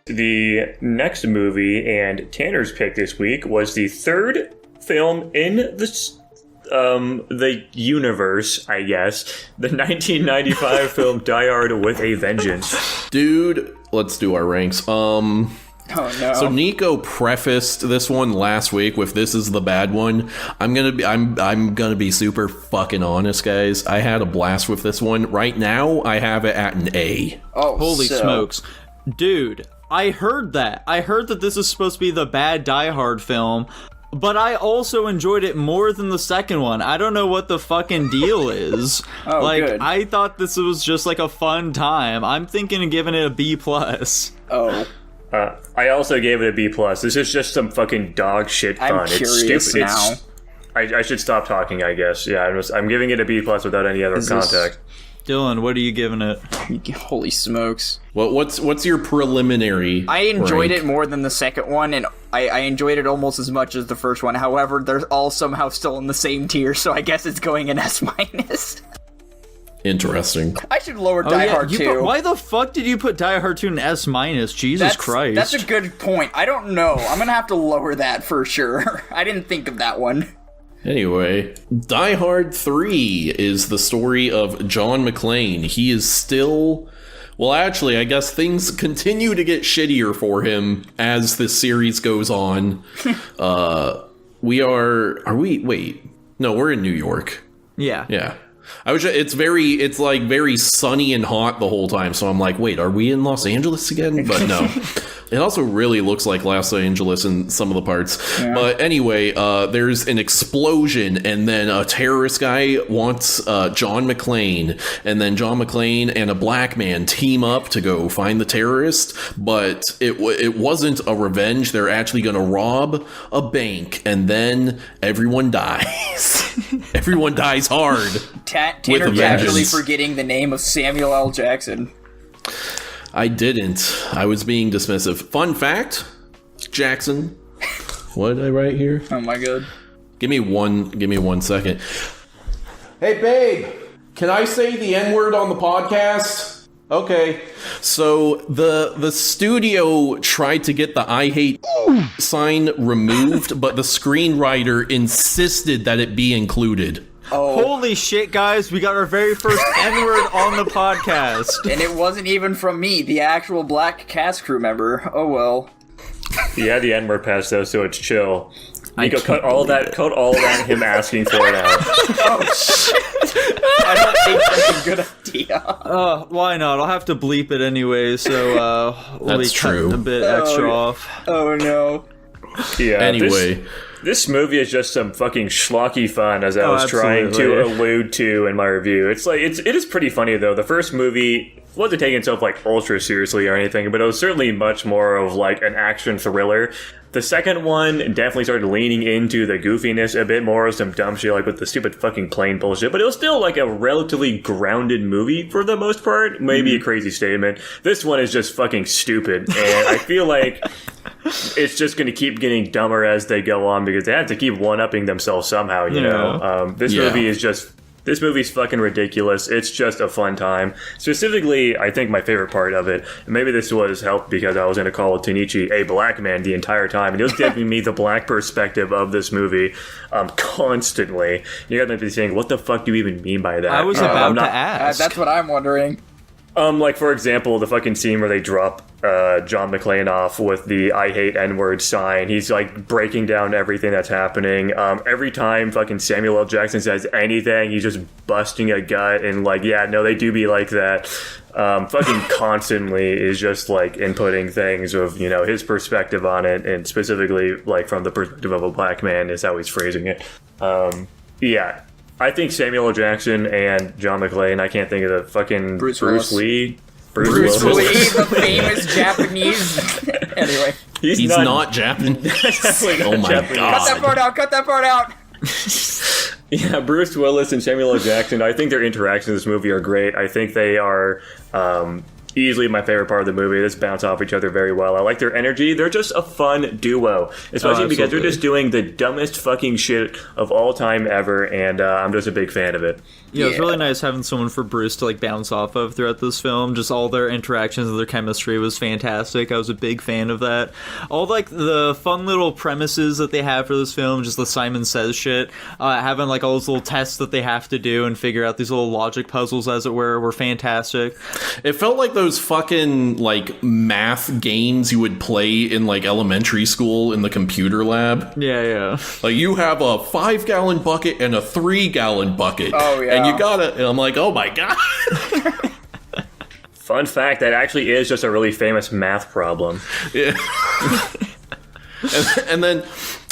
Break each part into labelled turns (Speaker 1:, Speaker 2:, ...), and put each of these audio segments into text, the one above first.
Speaker 1: The next movie and Tanner's pick this week was the third film in the universe, I guess. The 1995 film Die Hard with a Vengeance.
Speaker 2: Dude, let's do our ranks.
Speaker 3: Oh no.
Speaker 2: So Nico prefaced this one last week with "This is the bad one." I'm gonna be super fucking honest, guys. I had a blast with this one. Right now, I have it at an A.
Speaker 3: Oh,
Speaker 4: holy smokes, dude! I heard that. I heard that this is supposed to be the bad Die Hard film, but I also enjoyed it more than the second one. I don't know what the fucking deal is.
Speaker 3: Good.
Speaker 4: I thought this was just like a fun time. I'm thinking of giving it a B+.
Speaker 3: Oh.
Speaker 1: I also gave it a B+. This is just some fucking dog shit fun.
Speaker 3: I'm curious
Speaker 1: it's stupid.
Speaker 3: now.
Speaker 1: I should stop talking, I guess. Yeah, I'm giving it a B+ without any other context.
Speaker 4: Dylan, what are you giving it?
Speaker 3: Holy smokes.
Speaker 2: What's your preliminary
Speaker 3: I enjoyed
Speaker 2: rank?
Speaker 3: it more than the second one, and I enjoyed it almost as much as the first one. However, they're all somehow still in the same tier, so I guess it's going in S-.
Speaker 2: Interesting.
Speaker 3: I should lower Die Hard 2.
Speaker 4: Why the fuck did you put Die Hard 2 in S-? Jesus Christ.
Speaker 3: That's a good point. I don't know. I'm gonna have to lower that for sure. I didn't think of that one.
Speaker 2: Anyway, Die Hard 3 is the story of John McClane. He is still... Well, actually, I guess things continue to get shittier for him as this series goes on. Wait. No, we're in New York.
Speaker 4: Yeah.
Speaker 2: Yeah. It's very sunny and hot the whole time, so I'm like, wait, are we in Los Angeles again? But no. It also really looks like Los Angeles in some of the parts. Yeah. But anyway, there's an explosion, and then a terrorist guy wants John McClane, and then John McClane and a black man team up to go find the terrorist, but it wasn't a revenge. They're actually going to rob a bank, and then everyone dies. Everyone dies hard.
Speaker 3: Tanner casually forgetting the name of Samuel L. Jackson.
Speaker 2: I didn't. I was being dismissive. Fun fact, Jackson. What did I write here?
Speaker 3: Oh my god.
Speaker 2: Give me 1 second. Hey babe, can I say the N-word on the podcast? Okay. So the studio tried to get the I hate sign removed, but the screenwriter insisted that it be included.
Speaker 3: Oh.
Speaker 4: Holy shit, guys, we got our very first N-word on the podcast.
Speaker 3: And it wasn't even from me, the actual black cast crew member. Oh well.
Speaker 1: Yeah, the N-word pass though, so it's chill. Nico, cut all that him asking for it out.
Speaker 3: Oh shit. I don't think that's a good idea.
Speaker 4: Why not? I'll have to bleep it anyway, so let me cut a bit extra off.
Speaker 3: Oh no.
Speaker 1: Yeah.
Speaker 2: Anyway.
Speaker 1: This movie is just some fucking schlocky fun, as I was trying to allude to in my review. It is pretty funny though. The first movie wasn't taking itself like ultra seriously or anything, but it was certainly much more of like an action thriller. The second one definitely started leaning into the goofiness a bit more, some dumb shit like with the stupid fucking plane bullshit, but it was still like a relatively grounded movie for the most part. Maybe a crazy statement. This one is just fucking stupid, and I feel like it's just going to keep getting dumber as they go on because they have to keep one-upping themselves somehow, you know? This movie's fucking ridiculous. It's just a fun time. Specifically, I think my favorite part of it, and maybe this was helped because I was in a call with Tanichi, a black man, the entire time, and he was giving me the black perspective of this movie constantly. You guys might be saying, what the fuck do you even mean by that?
Speaker 4: I was about to ask.
Speaker 3: That's what I'm wondering.
Speaker 1: Like, for example, the fucking scene where they drop John McClane off with the I hate N-word sign. He's, like, breaking down everything that's happening. Every time fucking Samuel L. Jackson says anything, he's just busting a gut and, like, yeah, no, they do be like that. Fucking constantly is just, like, inputting things of, you know, his perspective on it, and specifically, like, from the perspective of a black man is how he's phrasing it. Yeah. I think Samuel L. Jackson and John McClane, I can't think of the fucking Bruce Lee.
Speaker 3: Bruce Lee, the famous Japanese. Anyway.
Speaker 2: He's not Japanese. Oh my
Speaker 1: Japanese.
Speaker 2: god.
Speaker 3: Cut that part out.
Speaker 1: Yeah, Bruce Willis and Samuel L. Jackson, I think their interactions in this movie are great. I think they are easily my favorite part of the movie. They just bounce off each other very well. I like their energy. They're just a fun duo, especially because they're just doing the dumbest fucking shit of all time ever, and I'm just a big fan of it.
Speaker 4: Yeah, it's really nice having someone for Bruce to like bounce off of throughout this film. Just all their interactions and their chemistry was fantastic. I was a big fan of that. All like the fun little premises that they have for this film, just the Simon Says shit, having like all those little tests that they have to do and figure out these little logic puzzles, as it were fantastic.
Speaker 2: It felt like those fucking like math games you would play in like elementary school in the computer lab.
Speaker 4: Yeah.
Speaker 2: Like you have a 5-gallon bucket and a 3-gallon bucket.
Speaker 3: Oh, yeah.
Speaker 2: And you gotta, and I'm like, oh my god.
Speaker 1: Fun fact, that actually is just a really famous math problem.
Speaker 2: Yeah. and then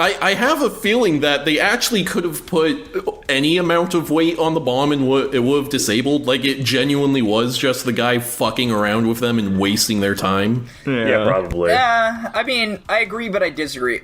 Speaker 2: I have a feeling that they actually could have put any amount of weight on the bomb and it would have disabled. Like, it genuinely was just the guy fucking around with them and wasting their time.
Speaker 1: Yeah, probably.
Speaker 3: Yeah, I mean, I agree, but I disagree.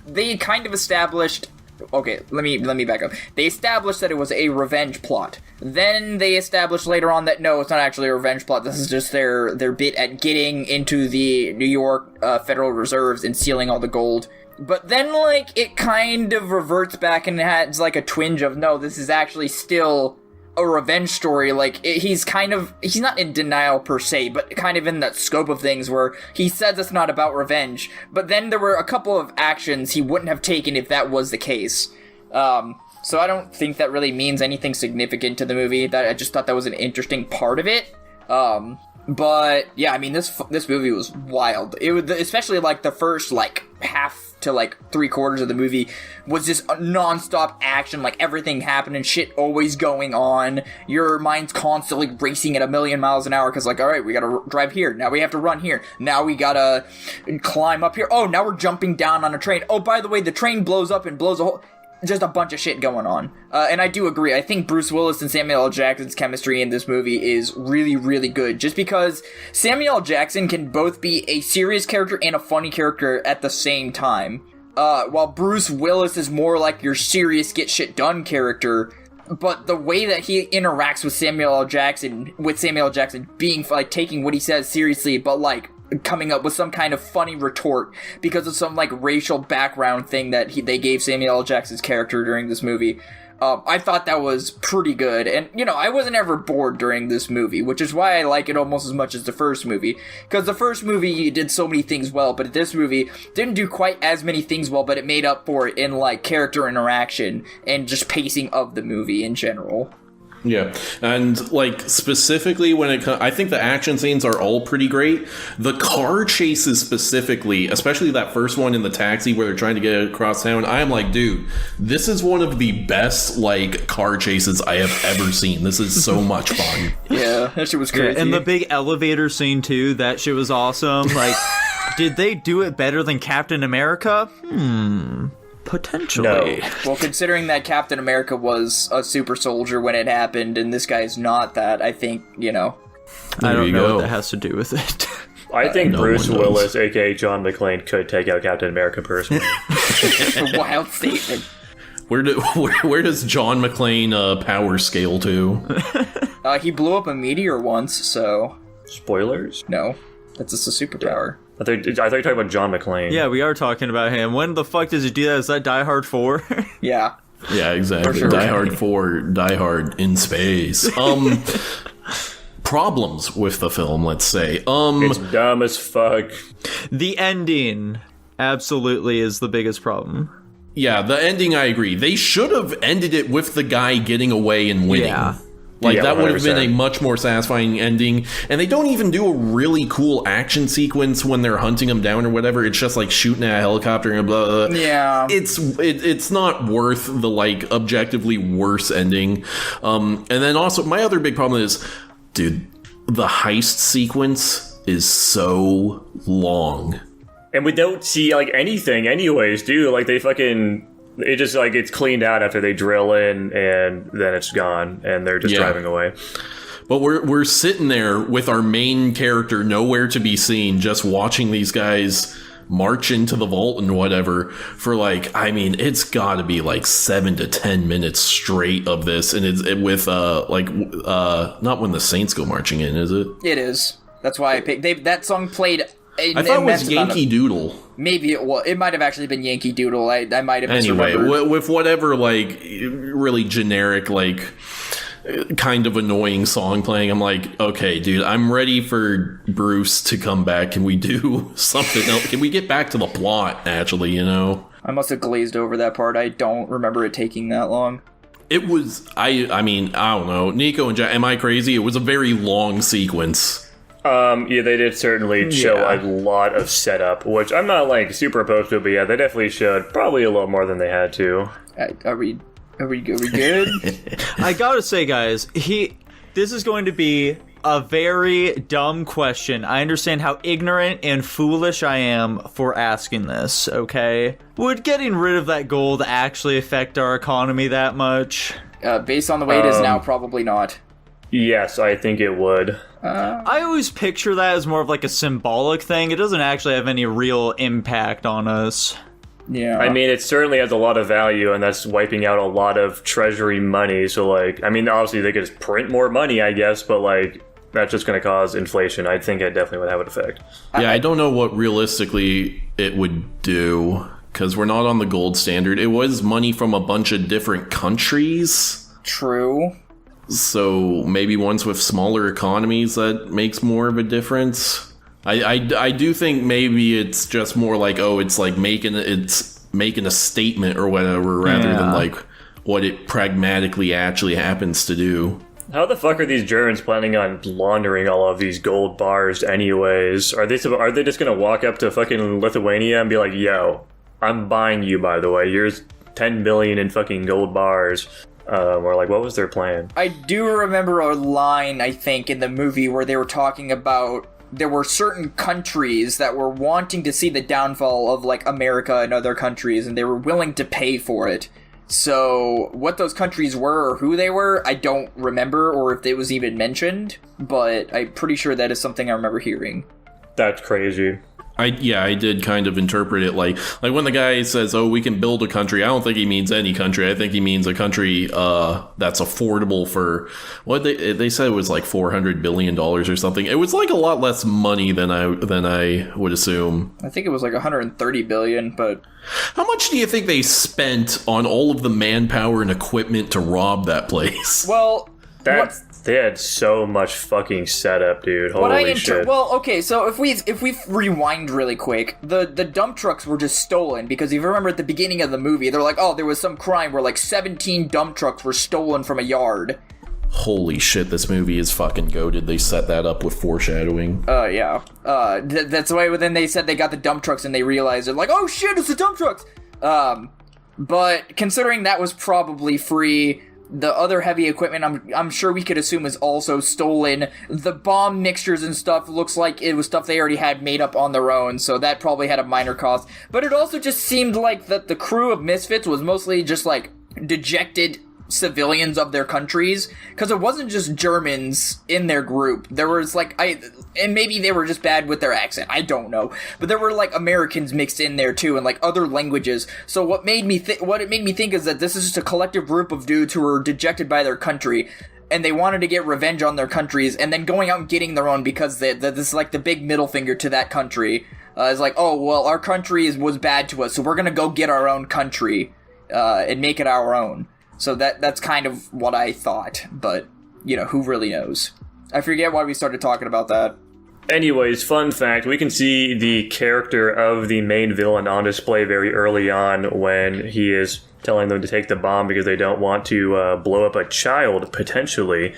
Speaker 3: They kind of established... Okay, let me back up. They established that it was a revenge plot. Then they established later on that no, it's not actually a revenge plot. This is just their bit at getting into the New York Federal Reserves and stealing all the gold. But then, like, it kind of reverts back and has, like, a twinge of, no, this is actually still a revenge story. Like, he's not in denial per se, but kind of in that scope of things where he says it's not about revenge, but then there were a couple of actions he wouldn't have taken if that was the case. So I don't think that really means anything significant to the movie. That I just thought that was an interesting part of it. But yeah, I mean, this movie was wild. It was, especially like the first like half to like 3/4 of the movie was just non-stop action, like everything happening, shit always going on. Your mind's constantly racing at 1,000,000 miles an hour because like, all right, we gotta drive here. Now we have to run here. Now we gotta climb up here. Oh, now we're jumping down on a train. Oh, by the way, the train blows up and blows a hole. Just a bunch of shit going on. And I do agree. I think Bruce Willis and Samuel L. Jackson's chemistry in this movie is really, really good. Just because Samuel L. Jackson can both be a serious character and a funny character at the same time. While Bruce Willis is more like your serious get shit done character. But the way that he interacts with Samuel L. Jackson being like taking what he says seriously, but like coming up with some kind of funny retort because of some like racial background thing that they gave Samuel L. Jackson's character during this movie. I thought that was pretty good, and you know, I wasn't ever bored during this movie, which is why I like it almost as much as the first movie, because the first movie did so many things well, but this movie didn't do quite as many things well, but it made up for it in like character interaction and just pacing of the movie in general.
Speaker 2: Yeah, and like specifically when it comes, I think the action scenes are all pretty great. The car chases specifically, especially that first one in the taxi where they're trying to get across town, I am like, dude, this is one of the best like car chases I have ever seen. This is so much fun.
Speaker 3: Yeah, that shit was crazy.
Speaker 4: And the big elevator scene too, that shit was awesome. Like, did they do it better than Captain America? Potentially.
Speaker 1: No.
Speaker 3: Well, considering that Captain America was a super soldier when it happened, and this guy's not that, I think, you know.
Speaker 4: I don't know what that has to do with it.
Speaker 1: I think Bruce Willis, aka John McClane, could take out Captain America personally.
Speaker 3: A wild statement.
Speaker 2: Where does John McClane power scale to?
Speaker 3: He blew up a meteor once, so...
Speaker 1: Spoilers?
Speaker 3: No. That's just a superpower.
Speaker 1: I thought you were talking about John McClane.
Speaker 4: Yeah, we are talking about him. When the fuck does he do that? Is that Die Hard 4?
Speaker 3: Yeah.
Speaker 2: Yeah, exactly.
Speaker 3: Sure.
Speaker 2: Die Hard 4, Die Hard in space. Problems with the film, let's say.
Speaker 1: It's dumb as fuck.
Speaker 4: The ending absolutely is the biggest problem.
Speaker 2: Yeah, the ending, I agree. They should have ended it with the guy getting away and winning.
Speaker 4: Yeah.
Speaker 2: Like,
Speaker 1: yeah,
Speaker 2: that would have been
Speaker 1: 100%.
Speaker 2: a much more satisfying ending. And they don't even do a really cool action sequence when they're hunting him down or whatever. It's just like shooting at a helicopter and blah, blah.
Speaker 3: Yeah.
Speaker 2: It's not worth the, like, objectively worse ending. And then also, my other big problem is, dude, the heist sequence is so long.
Speaker 1: And we don't see, like, anything anyways, dude. Like, they fucking... It just, like, it's cleaned out after they drill in, and then it's gone, and they're just driving away.
Speaker 2: But we're sitting there with our main character nowhere to be seen, just watching these guys march into the vault and whatever for, like, I mean, it's got to be like 7 to 10 minutes straight of this, and it's with not When the Saints Go Marching In, is it?
Speaker 3: It is. That's why I picked... that song played
Speaker 2: I thought it was Yankee Doodle.
Speaker 3: Maybe it might have actually been Yankee Doodle. I might have misremembered.
Speaker 2: Anyway, with whatever, like, really generic, like, kind of annoying song playing, I'm like, okay, dude, I'm ready for Bruce to come back. Can we do something else? Can we get back to the plot, actually, you know?
Speaker 3: I must have glazed over that part. I don't remember it taking that long.
Speaker 2: It was, I mean, I don't know. Nico and Jack, am I crazy? It was a very long sequence.
Speaker 1: Yeah, they did certainly show a lot of setup, which I'm not, like, super opposed to, but yeah, they definitely showed probably a little more than they had to.
Speaker 3: Are we good?
Speaker 4: I gotta say, guys, this is going to be a very dumb question. I understand how ignorant and foolish I am for asking this, okay? Would getting rid of that gold actually affect our economy that much?
Speaker 3: Based on the way it is now, probably not.
Speaker 1: Yes, I think it would.
Speaker 4: I always picture that as more of like a symbolic thing. It doesn't actually have any real impact on us.
Speaker 3: Yeah.
Speaker 1: I mean, it certainly has a lot of value, and that's wiping out a lot of treasury money. So, like, I mean, obviously they could just print more money, I guess, but, like, that's just going to cause inflation. I think it definitely would have an effect.
Speaker 2: Yeah, I don't know what realistically it would do, because we're not on the gold standard. It was money from a bunch of different countries.
Speaker 3: True.
Speaker 2: So maybe ones with smaller economies that makes more of a difference. I do think maybe it's just more like, oh, it's like making a statement or whatever, rather than like what it pragmatically actually happens to do.
Speaker 1: How the fuck are these Germans planning on laundering all of these gold bars anyways? Are they just gonna walk up to fucking Lithuania and be like, yo, I'm buying you, by the way, here's 10 billion in fucking gold bars? Or like, what was their plan?
Speaker 3: I do remember a line, I think, in the movie where they were talking about there were certain countries that were wanting to see the downfall of, like, America and other countries, and they were willing to pay for it. So, what those countries were or who they were, I don't remember, or if it was even mentioned, but I'm pretty sure that is something I remember hearing.
Speaker 1: That's crazy.
Speaker 2: I did kind of interpret it like when the guy says, oh, we can build a country, I don't think he means any country. I think he means a country that's affordable for, what they said it was like $400 billion or something. It was like a lot less money than I would assume.
Speaker 3: I think it was like 130 billion, but...
Speaker 2: How much do you think they spent on all of the manpower and equipment to rob that place?
Speaker 3: Well...
Speaker 1: They had so much fucking setup, dude. Holy shit.
Speaker 3: Well, okay, so if we rewind really quick, the dump trucks were just stolen, because if you remember at the beginning of the movie, they're like, oh, there was some crime where like 17 dump trucks were stolen from a yard.
Speaker 2: Holy shit, this movie is fucking goated. They set that up with foreshadowing.
Speaker 3: Yeah. That's why then they said they got the dump trucks and they realized they're like, oh shit, it's the dump trucks! But considering that was probably free, the other heavy equipment, I'm sure we could assume is also stolen. The bomb mixtures and stuff looks like it was stuff they already had made up on their own, so that probably had a minor cost. But it also just seemed like that the crew of Misfits was mostly just like dejected civilians of their countries, because it wasn't just Germans in their group. There was like, and maybe they were just bad with their accent, I don't know, but there were like Americans mixed in there too, and like other languages. So what it made me think is that this is just a collective group of dudes who were dejected by their country, and they wanted to get revenge on their countries, and then going out and getting their own, because this is like the big middle finger to that country. It's like, oh, well, our country was bad to us, so we're gonna go get our own country, and make it our own. So that's kind of what I thought, but, you know, who really knows? I forget why we started talking about that.
Speaker 1: Anyways, fun fact, we can see the character of the main villain on display very early on when he is telling them to take the bomb because they don't want to blow up a child, potentially,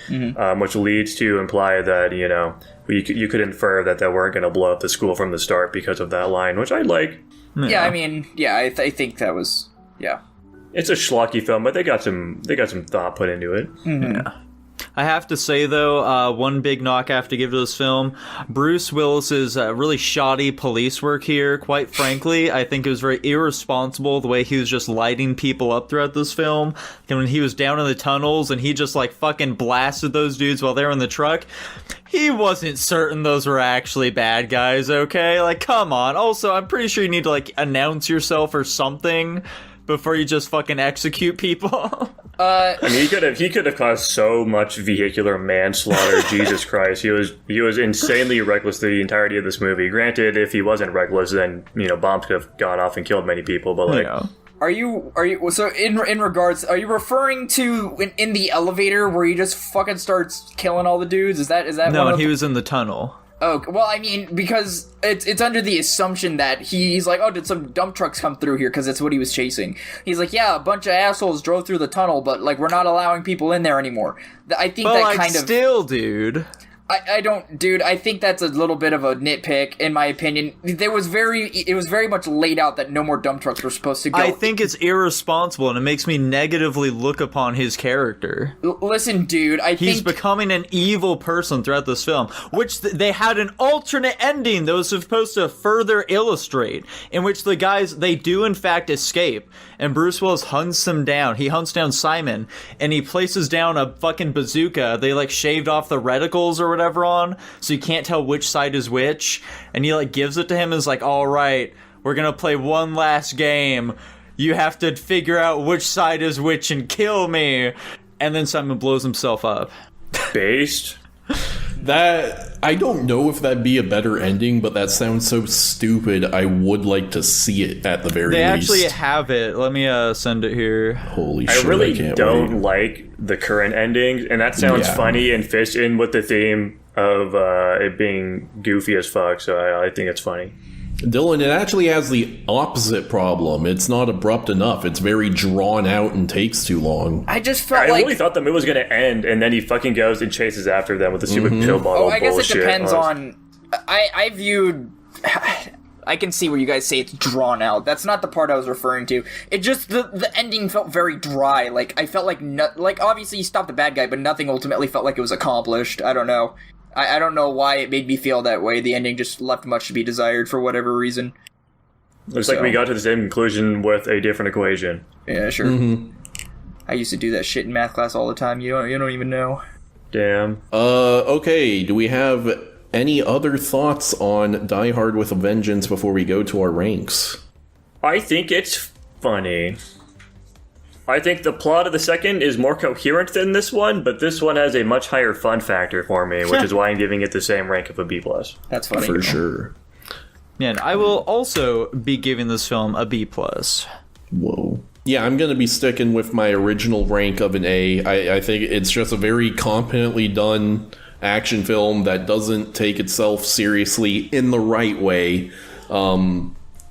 Speaker 1: which leads to imply that, you know, you could infer that they weren't going to blow up the school from the start because of that line, which I like.
Speaker 3: Yeah, I mean, yeah, I think that was, yeah.
Speaker 1: It's a schlocky film, but they got some thought put into it.
Speaker 4: Mm-hmm. Yeah. I have to say, though, one big knock I have to give to this film, Bruce Willis's really shoddy police work here, quite frankly, I think it was very irresponsible the way he was just lighting people up throughout this film. And when he was down in the tunnels and he just, like, fucking blasted those dudes while they were in the truck, he wasn't certain those were actually bad guys, okay? Like, come on. Also, I'm pretty sure you need to, like, announce yourself or something before you just fucking execute people.
Speaker 1: I mean, he could have caused so much vehicular manslaughter. Jesus Christ, he was insanely reckless the entirety of this movie. Granted, if he wasn't reckless, then bombs could have gone off and killed many people. But like,
Speaker 3: are you so in regards? Are you referring to in the elevator where he just fucking starts killing all the dudes? Is that
Speaker 4: no? And he was in the tunnel.
Speaker 3: Oh, well, I mean, because it's under the assumption that he's like, oh, did some dump trucks come through here? Because that's what he was chasing. He's like, yeah, a bunch of assholes drove through the tunnel, but, like, we're not allowing people in there anymore. I think that kind of...
Speaker 4: still, dude...
Speaker 3: I don't, dude, I think that's a little bit of a nitpick, in my opinion. It was very much laid out that no more dump trucks were supposed to go.
Speaker 4: I think it's irresponsible, and it makes me negatively look upon his character.
Speaker 3: Listen, dude,
Speaker 4: He's becoming an evil person throughout this film, which they had an alternate ending that was supposed to further illustrate, in which the guys, they do in fact escape, and Bruce Willis hunts them down. He hunts down Simon, and he places down a fucking bazooka. They, like, shaved off the reticles or whatever on, so you can't tell which side is which, and he like gives it to him and is like, all right, we're gonna play one last game, you have to figure out which side is which and kill me, and then Simon blows himself up.
Speaker 1: Based?
Speaker 2: That, I don't know if that'd be a better ending, but that sounds so stupid. I would like to see it at the very least.
Speaker 4: They actually have it. Let me send it here.
Speaker 2: Holy shit,
Speaker 1: I really
Speaker 2: wait.
Speaker 1: don't like the current ending, and that sounds funny and fits in with the theme of it being goofy as fuck, so I think it's funny.
Speaker 2: Dylan, it actually has the opposite problem. It's not abrupt enough. It's very drawn out and takes too long.
Speaker 3: I just felt
Speaker 1: I really thought the movie was going to end, and then he fucking goes and chases after them with the stupid pill bottle bullshit.
Speaker 3: I guess it depends on... I viewed... I can see where you guys say it's drawn out. That's not the part I was referring to. It just... The ending felt very dry. Like, I felt like... obviously, you stopped the bad guy, but nothing ultimately felt like it was accomplished. I don't know. I don't know why it made me feel that way. The ending just left much to be desired for whatever reason.
Speaker 1: Looks like we got to the same conclusion with a different equation.
Speaker 3: Yeah, sure. Mm-hmm. I used to do that shit in math class all the time. You don't even know.
Speaker 1: Damn.
Speaker 2: Okay. Do we have any other thoughts on Die Hard with a Vengeance before we go to our ranks?
Speaker 1: I think it's funny. I think the plot of the second is more coherent than this one, but this one has a much higher fun factor for me, which is why I'm giving it the same rank of a B+.
Speaker 3: That's funny.
Speaker 2: For sure.
Speaker 4: Yeah, and I will also be giving this film a B+.
Speaker 2: Whoa. Yeah, I'm going to be sticking with my original rank of an A. I think it's just a very competently done action film that doesn't take itself seriously in the right way.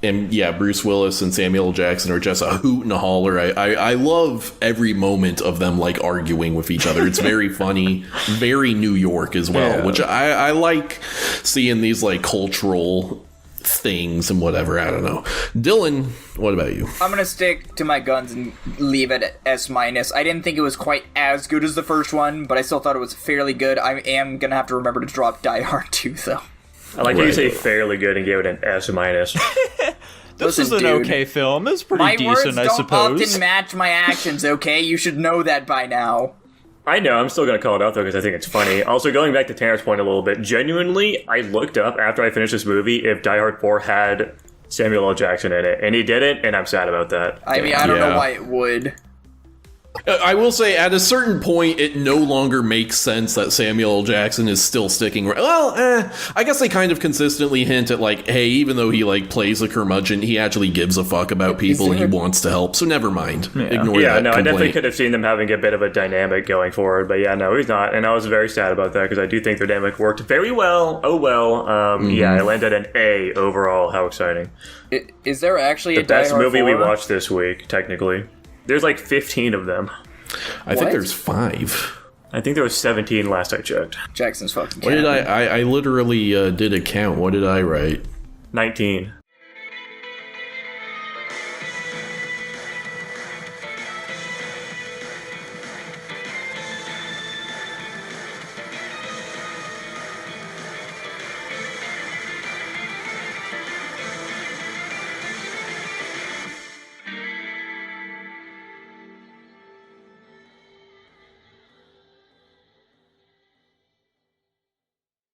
Speaker 2: And yeah, Bruce Willis and Samuel L. Jackson are just a hoot and a holler. I love every moment of them, like, arguing with each other. It's very funny, very New York as well, which I like seeing these, like, cultural things and whatever. I don't know. Dylan, what about you?
Speaker 3: I'm gonna stick to my guns and leave it at S-. I didn't think it was quite as good as the first one, but I still thought it was fairly good. I am gonna have to remember to drop Die Hard 2, though.
Speaker 1: I like how you say fairly good and gave it an S-.
Speaker 4: This is an okay film. It's pretty decent, I suppose.
Speaker 3: My words don't often match my actions, okay? You should know that by now.
Speaker 1: I know, I'm still going to call it out, though, because I think it's funny. Also, going back to Tanner's point a little bit, genuinely, I looked up after I finished this movie if Die Hard 4 had Samuel L. Jackson in it, and he didn't, and I'm sad about that.
Speaker 3: I mean, I don't know why it would.
Speaker 2: I will say, at a certain point, it no longer makes sense that Samuel L. Jackson is still sticking. Well, I guess they kind of consistently hint at, like, hey, even though he, like, plays a curmudgeon, he actually gives a fuck about people and he wants to help. So never mind.
Speaker 1: Yeah.
Speaker 2: Ignore that complaint.
Speaker 1: I definitely could have seen them having a bit of a dynamic going forward. But yeah, no, he's not. And I was very sad about that because I do think their dynamic worked very well. Oh, well. Yeah, I landed an A overall. How exciting.
Speaker 3: Is there actually
Speaker 1: the best movie we watched this week, technically? There's like 15 of them.
Speaker 2: I think there's 5.
Speaker 1: I think there was 17 last I checked.
Speaker 3: Jackson's fucking
Speaker 2: What did I literally did a count. What did I write?
Speaker 1: 19.